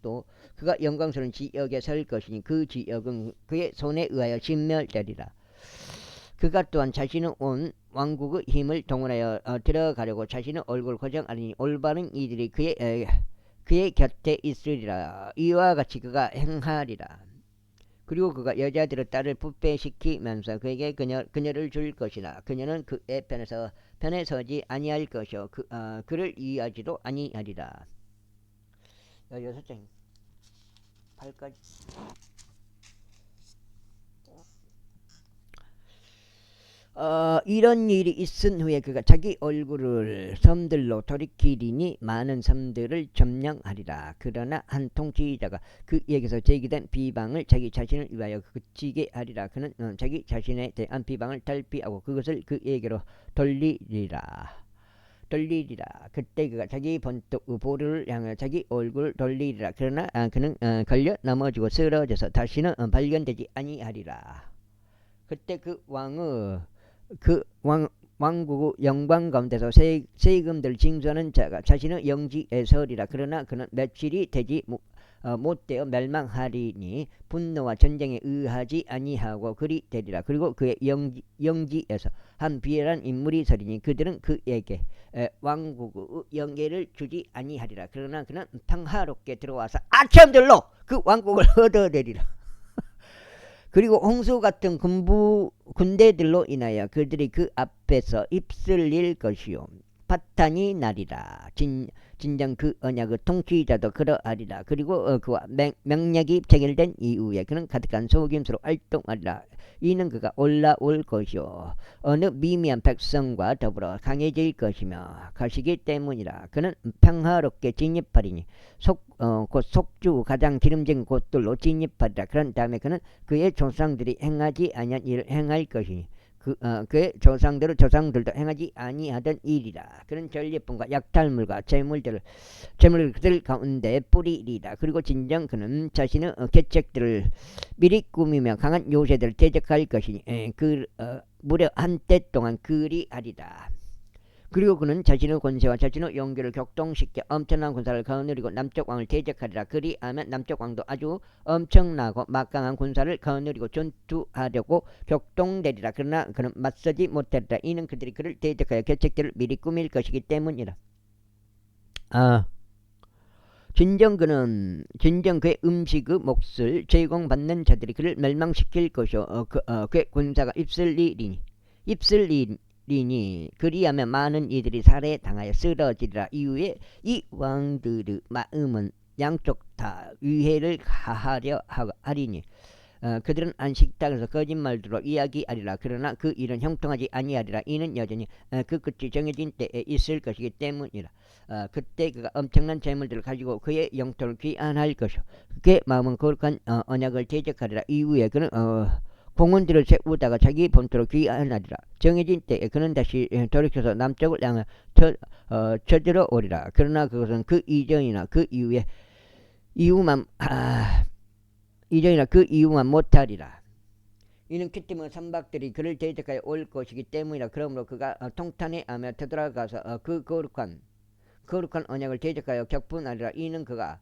A: 또 그가 영광스러운 지역에 설 것이니 그 지역은 그의 손에 의하여 진멸되리라. 그가 또한 자신은 온 왕국의 힘을 동원하여 들어가려고 자신의 얼굴을 고정하리니 올바른 이들이 그의 곁에 있으리라. 이와 같이 그가 행하리라. 그리고 그가 여자들의 딸을 부패시키면서 그에게 그녀를 줄 것이라. 그녀는 그의 편에 서지 아니할 것이요 그를 이해하지도 아니하리라. 16장 8까지. 이런 일이 있은 후에 그가 자기 얼굴을 섬들로 돌이키리니 많은 섬들을 점령하리라. 그러나 한 통치자가 그에게서 제기된 비방을 자기 자신을 위하여 그치게 하리라. 그는 자기 자신에 대한 비방을 탈피하고 그것을 그에게로 돌리리라. 그때 그가 자기 본토 보루를 향하여 자기 얼굴을 돌리리라. 그러나 그는 걸려 넘어지고 쓰러져서 다시는 발견되지 아니하리라. 그때 왕국의 영광 가운데서 세금들 징수하는 자가 자신의 영지에 서리라. 그러나 그는 며칠이 되지 못되어 멸망하리니 분노와 전쟁에 의하지 아니하고 그리 되리라. 그리고 그의 영지에서 한 비열한 인물이 서리니 그들은 그에게 왕국의 영예를 주지 아니하리라. 그러나 그는 평화롭게 들어와서 아첨들로 그 왕국을 얻어내리라. 그리고 홍수 같은 군대들로 인하여 그들이 그 앞에서 입술릴 것이요 파탄이 나리라. 진정 그 언약의 통치자도 그러하리라. 그리고 그와 명령이 체결된 이후에 그는 가득한 속임수로 활동하리라. 이는 그가 올라올 것이요 어느 미미한 백성과 더불어 강해질 것이기 때문이라. 그는 평화롭게 진입하리니 곧 속주 가장 기름진 곳들로 진입하리라. 그런 다음에 그는 그의 조상들이 행하지 아니한 일을 행할 것이니 그의 조상들도 행하지 아니하던 일이라. 그는 전리품과 약탈물과 재물을 그들 가운데 뿌리리라. 그리고 진정 그는 자신의 계책들을 미리 꾸미며 강한 요새들을 대적할 것이니 무려 한때 동안 그리하리라. 그리고 그는 자신의 권세와 자신의 용기를 격동시켜 엄청난 군사를 거느리고 남쪽 왕을 대적하리라. 그리하면 남쪽 왕도 아주 엄청나고 막강한 군사를 거느리고 전투하려고 격동되리라. 그러나 그는 맞서지 못하리라. 이는 그들이 그를 대적하여 계책들을 미리 꾸밀 것이기 때문이라. 진정 그의 음식의 몫을 제공받는 자들이 그를 멸망시킬 것이요 그의 군사가 입술리니 그리하면 많은 이들이 살해당하여 쓰러지리라. 이후에 이 왕들의 마음은 양쪽 다 위해를 가하려 하리니 그들은 안식당에서 거짓말들로 이야기하리라. 그러나 그 일은 형통하지 아니하리라. 이는 여전히 그 끝이 정해진 때에 있을 것이기 때문이라. 그때 그가 엄청난 재물들을 가지고 그의 영토를 귀환할 것이요 그의 마음은 거룩한 언약을 대적하리라. 이후에 그는 공원들을 세우다가 자기 본토로 귀환하리라. 정해진 때에 그는 다시 돌이켜서 남쪽을 향해 쳐들어오리라. 그러나 그것은 그 이전이나 그 이후만 못하리라. 이는 그때문 선박들이 그를 대적하여 올 것이기 때문이라. 그러므로 그가 통탄에 하며 되돌아가서 그 거룩한 언약을 대적하여 격분하리라. 이는 그가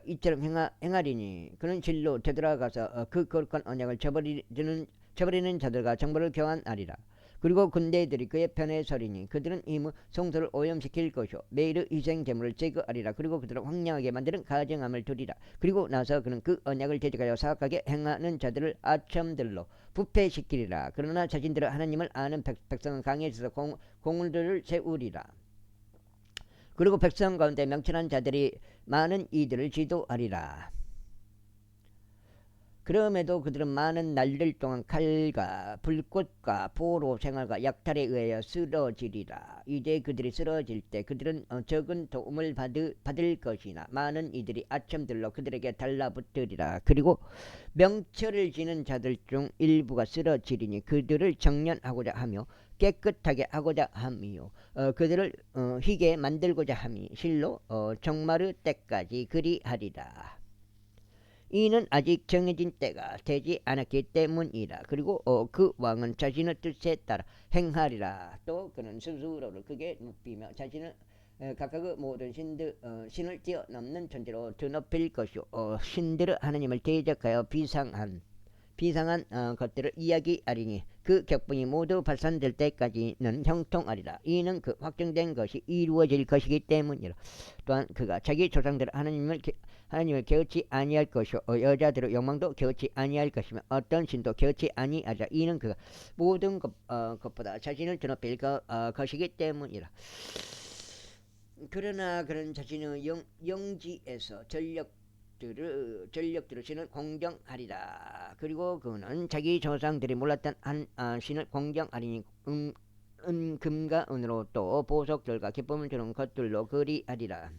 A: 이처럼 행하리니 그는 진로 되돌아가서 그 거룩한 언약을 저버리는 자들과 정보를 교환하리라. 그리고 군대들이 그의 편에 서리니 그들은 이무 성소를 오염시킬 것이요 매일의 희생 제물을 제거하리라. 그리고 그들을 황량하게 만드는 가정함을 두리라. 그리고 나서 그는 그 언약을 대적하여 사악하게 행하는 자들을 아첨들로 부패시키리라. 그러나 자신들의 하나님을 아는 백성은 강에서 공울들을 세우리라. 그리고 백성 가운데 명철한 자들이 많은 이들을 지도하리라. 그럼에도 그들은 많은 날들 동안 칼과 불꽃과 포로 생활과 약탈에 의하여 쓰러지리라. 이제 그들이 쓰러질 때 그들은 적은 도움을 받을 것이나 많은 이들이 아첨들로 그들에게 달라붙으리라. 그리고 명철을 지는 자들 중 일부가 쓰러지리니 그들을 정련하고자 하며 깨끗하게 하고자 함이요 그들을 희게 만들고자 함이 실로 종말의 때까지 그리하리라. 이는 아직 정해진 때가 되지 않았기 때문이라. 그리고 그 왕은 자신의 뜻에 따라 행하리라. 또 그는 스스로를 크게 높이며 자신을 각각의 모든 신을 뛰어넘는 존재로 드높일 것이요 신들의 하나님을 대적하여 비상한 것들을 이야기하리니 그 격분이 모두 발산될 때까지는 형통하리라. 이는 그 확정된 것이 이루어질 것이기 때문이라. 또한 그가 자기 조상들을 하나님을 개의치 아니할 것이요 여자들의 욕망도 개의치 아니할 것이며 어떤 신도 개의치 아니하자. 이는 그가 모든 것보다 자신을 드높일 것이기 때문이라. 그러나 그는 자신의 영지에서 전력들을 신을 공경하리라. 그리고 그는 자기 조상들이 몰랐던 한 신을 공경하리니 금과 은으로 또 보석들과 기쁨을 주는 것들로 그리하리라.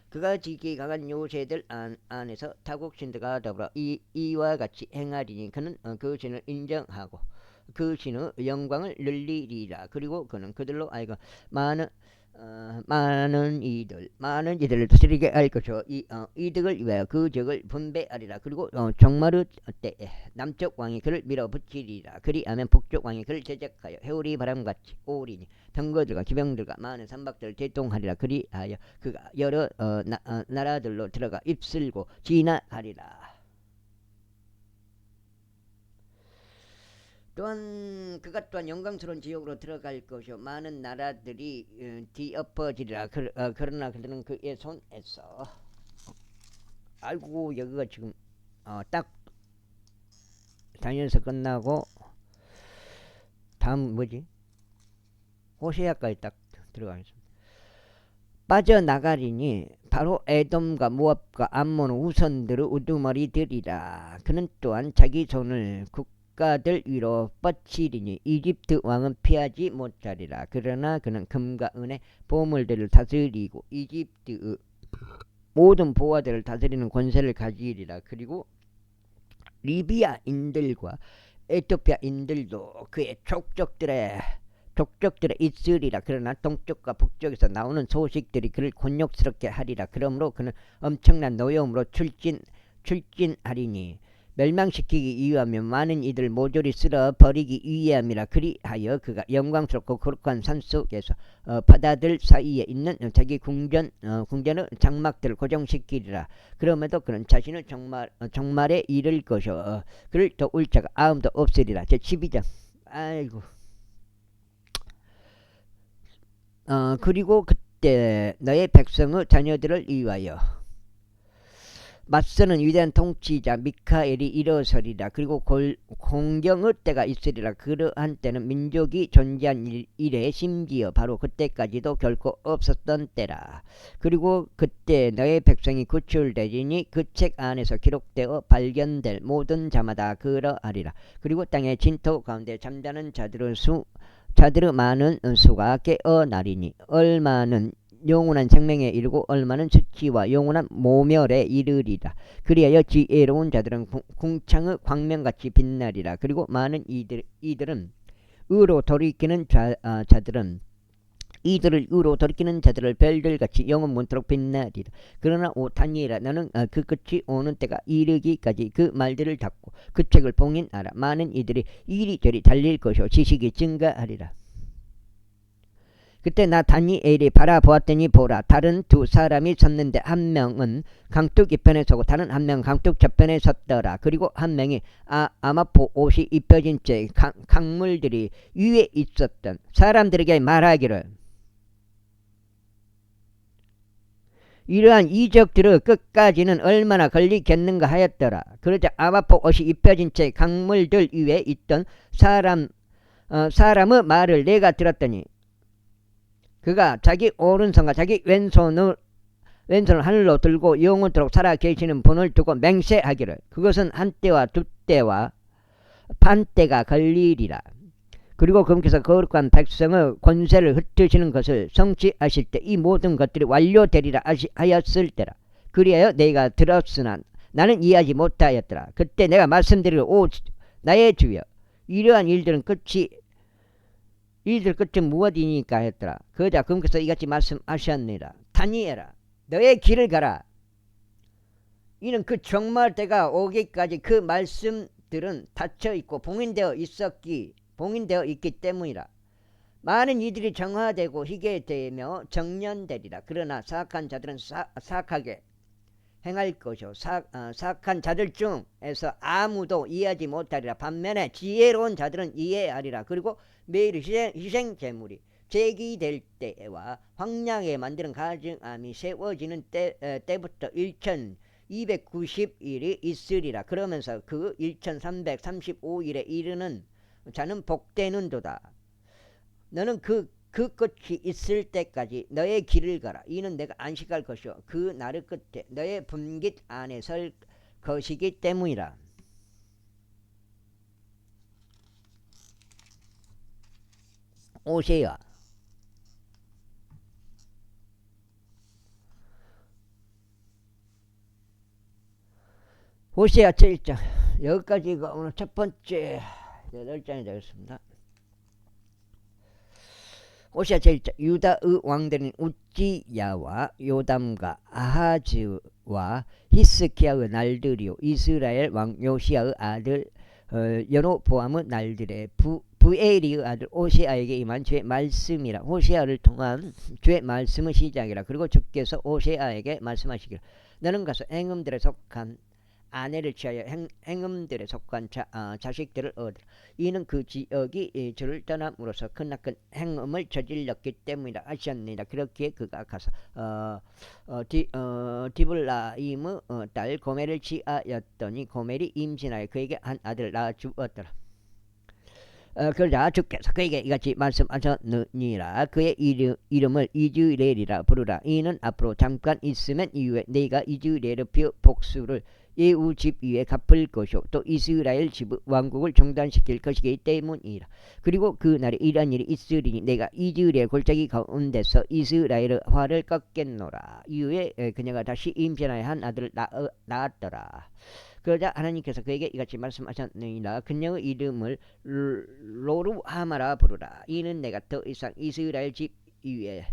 A: 그가 지기 강한 요새들 안에서 타국 신들과 더불어 이와 같이 행하리니 그는 그 신을 인정하고 그 신의 영광을 늘리리라. 그리고 그는 그들로 하여금 많은 이들을 다스리게 할 것이요 이득을 위하여 그 적을 분배하리라. 그리고 종말의 때에 남쪽 왕이 그를 밀어붙이리라. 그리하면 북쪽 왕이 그를 제적하여 해오리 바람같이 오리니 병거들과 기병들과 많은 산박들을 대동하리라. 그리하여 그가 여러 나라들로 들어가 입슬고 지나가리라. 또한 그가 또한 영광스러운 지옥으로 들어갈 것이요 많은 나라들이 뒤엎어지리라. 그러나 그들은 그의 손에서 아이고 여기가 지금 딱 다니엘서 끝나고 다음 뭐지? 호세아까지 딱 들어가겠습니다. 빠져나가리니 바로 에돔과 모압과 암몬 우선들의 우두머리들이라. 그는 또한 자기 손을 국가들 위로 뻗치리니 이집트 왕은 피하지 못하리라. 그러나 그는 금과 은의 보물들을 다스리고 이집트의 모든 보화들을 다스리는 권세를 가지리라. 그리고 리비아인들과 에티오피아인들도 그의 족적들에 있으리라. 그러나 동쪽과 북쪽에서 나오는 소식들이 그를 곤욕스럽게 하리라. 그러므로 그는 엄청난 노여움으로 출진하리니 멸망시키기 위하며 많은 이들을 모조리 쓸어 버리기 위함이라. 그리하여 그가 영광스럽고 거룩한 산속에서 바다들 사이에 있는 자기 궁전의 장막들을 고정시키리라. 그럼에도 그는 자신을 정말에 이를 것이요 그를 도울 자가 아무도 없으리라. 제 12장. 아이고. 그리고 그때 너의 백성의 자녀들을 위하여 맞서는 위대한 통치자 미카엘이 일어서리라. 그리고 공경의 때가 있으리라. 그러한 때는 민족이 존재한 이래 심지어 바로 그때까지도 결코 없었던 때라. 그리고 그때 너의 백성이 구출되리니 그 책 안에서 기록되어 발견될 모든 자마다 그러하리라. 그리고 땅의 진토 가운데 잠자는 자들의 많은 수가 깨어나리니 얼마는 영원한 생명에 이르고 얼마는 수치와 영원한 모멸에 이르리라. 그리하여 지혜로운 자들은 궁창의 광명같이 빛나리라. 그리고 많은 이들은 의로 돌이키는 자들을 별들같이 영원문토록 빛나리라. 그러나 오 다니엘아 너는 그 끝이 오는 때가 이르기까지 그 말들을 닫고 그 책을 봉인하라. 많은 이들이 이리저리 달릴 것이요 지식이 증가하리라. 그때 나 다니엘이 바라보았더니 보라 다른 두 사람이 섰는데 한 명은 강둑 이편에 서고 다른 한 명은 강둑 저편에 섰더라. 그리고 한 명이 아마포 옷이 입혀진 채 강물들이 위에 있었던 사람들에게 말하기를 이러한 이적들의 끝까지는 얼마나 걸리겠는가 하였더라. 그러자 아마포 옷이 입혀진 채 강물들 위에 있던 사람의 말을 내가 들었더니 그가 자기 오른손과 자기 왼손을 하늘로 들고 영원토록 살아계시는 분을 두고 맹세하기를 그것은 한때와 두때와 반때가 걸리리라. 그리고 그분께서 거룩한 백성의 권세를 흩으시는 것을 성취하실 때 이 모든 것들이 완료되리라 하였을 때라. 그리하여 내가 들었으나 나는 이해하지 못하였더라. 그때 내가 말씀드리기를 오 나의 주여 이러한 일들은 끝은 무엇이니까 했더라. 그러자 그분께서 이같이 말씀하셨느니라. 다니엘아 너의 길을 가라. 이는 그 종말 때가 오기까지 그 말씀들은 닫혀있고 봉인되어 있기 때문이라. 많은 이들이 정화되고 희게 되며 정련되리라. 그러나 사악한 자들은 사악하게 행할 것이요 사악한 자들 중에서 아무도 이해하지 못하리라. 반면에 지혜로운 자들은 이해하리라. 그리고 매일 희생 제물이 제기될 때와 황량에 만드는 가증함이 세워지는 때부터 1290일이 있으리라. 그러면서 그 1335일에 이르는 자는 복되는도다. 너는 그 끝이 있을 때까지 너의 길을 가라. 이는 내가 안식할 것이요 그 날의 끝에 너의 분깃 안에 설 것이기 때문이라. 오세야 호세아 7장 여기까지가 오늘 첫 번째 8장이 되겠습니다. 호세아 7장 유다의 왕들인 우찌야와 요담과 아하즈와 히스키야의 날들이요 이스라엘 왕 요시야의 아들 여로보암의 날들에 부엘리의 아들 오세아에게 임한 주의 말씀이라. 호세아를 통한 주의 말씀의 시작이라. 그리고 주께서 오세아에게 말씀하시기를 너는 가서 행음들에 속한 아내를 취하여 행음들에 속한 자식들을 얻으라. 이는 그 지역이 저를 떠남으로써 크나큰 행음을 저질렀기 때문이라 하셨느니라. 그렇기에 그가 가서 디블라임의 딸 고멜을 취하였더니 고멜이 임신하여 그에게 한 아들을 낳아 주었더라. 그러자 주께서 그에게 이같이 말씀하셨느니라. 그의 이름을 이즈레엘이라 부르라. 이는 앞으로 잠깐 있으면 이후에 네가 이즈레엘의 복수를 예후 집 위에 갚을 것이요 또 이스라엘 집 왕국을 중단시킬 것이기 때문이라. 그리고 그 날에 이러한 일이 있으리니 내가 이즈레엘 골짜기 가운데서 이스라엘의 화를 꺾겠노라. 이후에 그녀가 다시 임신하여 한 아들을 낳았더라. 그러자 하나님께서 그에게 이같이 말씀하셨느니라. 그녀의 이름을 로루하마라 부르라. 이는 내가 더 이상 이스라엘 집 위에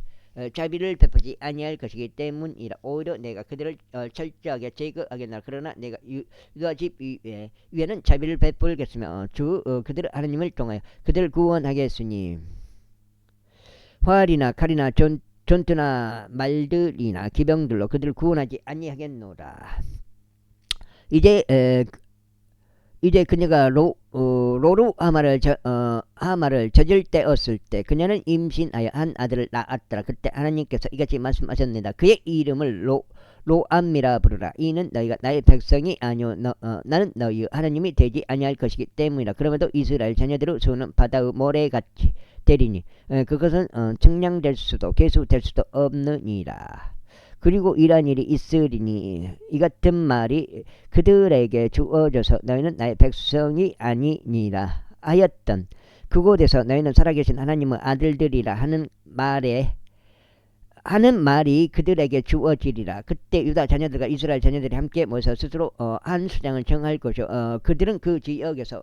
A: 자비를 베푸지 아니할 것이기 때문이라. 오히려 내가 그들을 철저하게 제거하겠노라. 그러나 내가 유다 집 위에는 자비를 베풀겠으며 그들의 하나님을 통하여 그들을 구원하겠으니 활이나 칼이나 전투나 말들이나 기병들로 그들을 구원하지 아니하겠노라. 이제 그녀가 로루하마를 젖을 때였을 때 그녀는 임신하여 한 아들을 낳았더라. 그때 하나님께서 이같이 말씀하셨느니라. 그의 이름을 로암미라 부르라. 이는 너희가 나의 백성이 아니요 나는 너희 하나님이 되지 아니할 것이기 때문이라. 그럼에도 이스라엘 자녀들의 수는 바다의 모래같이 되리니 그것은 측량될 수도 계수될 수도 없느니라. 그리고 이러한 일이 있으리니 이 같은 말이 그들에게 주어져서 너희는 나의 백성이 아니니라 하였던 그곳에서 너희는 살아계신 하나님의 아들들이라 하는 말이 그들에게 주어지리라. 그때 유다 자녀들과 이스라엘 자녀들이 함께 모여서 스스로 한 수장을 정할 것이요 그들은 그 지역에서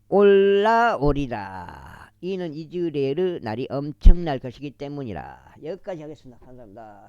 A: 올라오리라. 이는 이즈레엘의 날이 엄청날 것이기 때문이라. 여기까지 하겠습니다. 감사합니다.